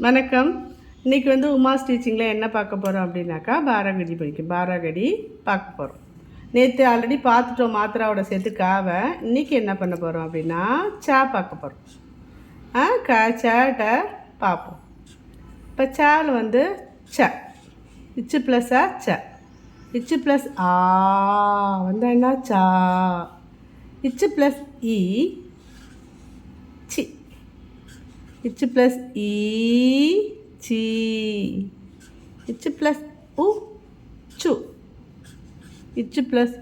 வணக்கம். இன்றைக்கி உமாஸ் டீச்சிங்கில் என்ன பார்க்க போகிறோம் அப்படின்னாக்கா பாராகடி பார்க்க போகிறோம். நேற்று ஆல்ரெடி பார்த்துட்டோம் மாத்திராவோட சேர்த்து காவை. இன்றைக்கி என்ன பண்ண போகிறோம் அப்படின்னா சா பார்க்க போகிறோம். சேட்டை பார்ப்போம். இப்போ சாவில் ச இச்சு ப்ளஸ்ஸா ச இச்சு ப்ளஸ் ஆ என்ன சா இச்சு ப்ளஸ் இ சி இச்சு ப்ளஸ் ஈ சி இச்சு ப்ளஸ் உ சு இச்சு ப்ளஸ்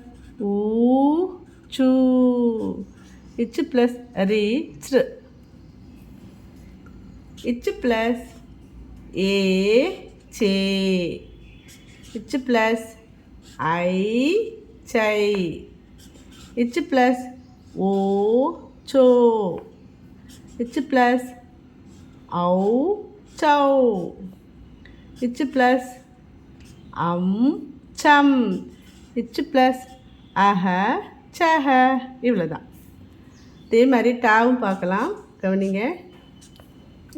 ஊ சு இச்சு ப்ளஸ் ரி ச்ரு இச்சு ப்ளஸ் ஏ சே இச்சு ப்ளஸ் ஐ சை இச்சு ப்ளஸ் ஓ சோ இச்சு ப்ளஸ் औ चौ इच प्लस चम इच प्लस अह चह இவ்வளோதான். இதே மாதிரி டாவும் பார்க்கலாம். கவனிங்க.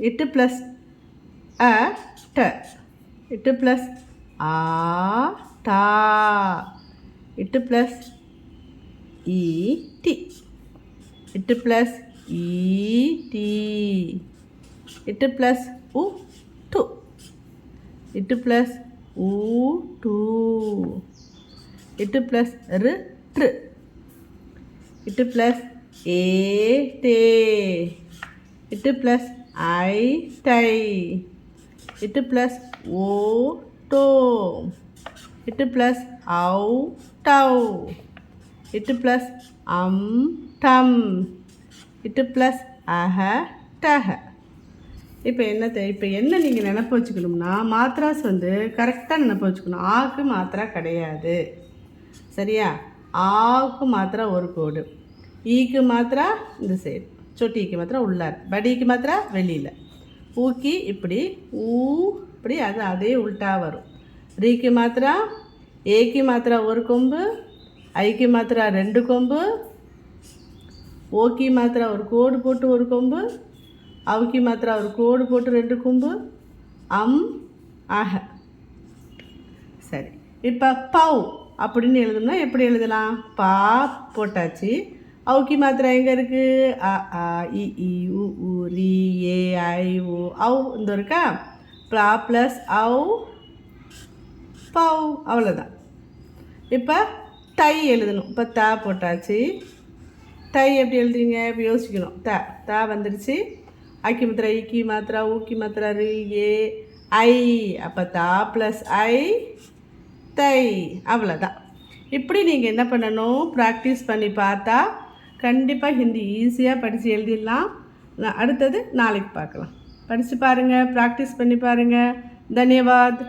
இட்டு ப்ளஸ் அ ட இட்டு ப்ளஸ் ஆ டா இட்டு ப்ளஸ் ஈ டி இட்டு ப்ளஸ் ஈ டி இட்டு ப்ளஸ் உ டு இட்டு ப்ளஸ் ஊ டூ இட்டு ப்ளஸ் ரு ட்ரு இட்டு ப்ளஸ் ஏ டே இட்டு ப்ளஸ் ஐ டை இட்டு ப்ளஸ் ஓ டோ இட்டு ப்ளஸ் ஔ டௌ இட்டு ப்ளஸ் டம் இட்டு ப்ளஸ் அஹ டஹ. இப்போ என்ன நீங்கள் நினப்பு வச்சுக்கணும்னா மாத்திராஸ் கரெக்டாக நினப்பு வச்சுக்கணும். ஆக்கு மாத்திரா கிடையாது, சரியா? ஆவுக்கு மாத்திரா ஒரு கோடு, ஈக்கு மாத்திரா இந்த சைடு, சொட்டிக்கு மாத்திரா உள்ளார், படிக்கு மாத்திரா வெளியில், ஊக்கி இப்படி ஊ இப்படி அது அதே உள்டா வரும். ரீக்கு மாத்திரா ஏக்கு மாத்திரா ஒரு கொம்பு, ஐக்கு மாத்திரா ரெண்டு கொம்பு, ஓக்கி மாத்திரா ஒரு கோடு போட்டு ஒரு கொம்பு, அவுக்கி மாத்திரா ஒரு கோடு போட்டு ரெண்டு கொம்பு, ஆக. சரி, இப்போ பவ் அப்படின்னு எழுதணும்னா எப்படி எழுதலாம்? பா போட்டாச்சு. அவுக்கி மாத்திரா எங்கே இருக்குது? அ ஆ இ ஈ உ ஊ ரி ஏ ஐ ஓ அவு இந்த இருக்கா? ப்ளா ப்ளஸ் அவு பவ், அவ்வளோதான். இப்போ தை எழுதணும். இப்போ த போட்டாச்சு. தை எப்படி எழுதுறீங்க? இப்போ யோசிக்கணும். த வந்துடுச்சு. ஐக்கி மாத்திரா ஈக்கி மாத்திரா ஊக்கி மாத்திரா ரி ஏ ஐ, அப்போ தா ப்ளஸ் ஐ தை, அவ்வளோதான். இப்படி நீங்கள் என்ன பண்ணணும்? ப்ராக்டிஸ் பண்ணி பார்த்தா கண்டிப்பாக ஹிந்தி ஈஸியாக படித்து எழுதிடலாம். அடுத்தது நாளைக்கு பார்க்கலாம். படித்து பாருங்கள், ப்ராக்டிஸ் பண்ணி பாருங்கள். தன்யவாத்.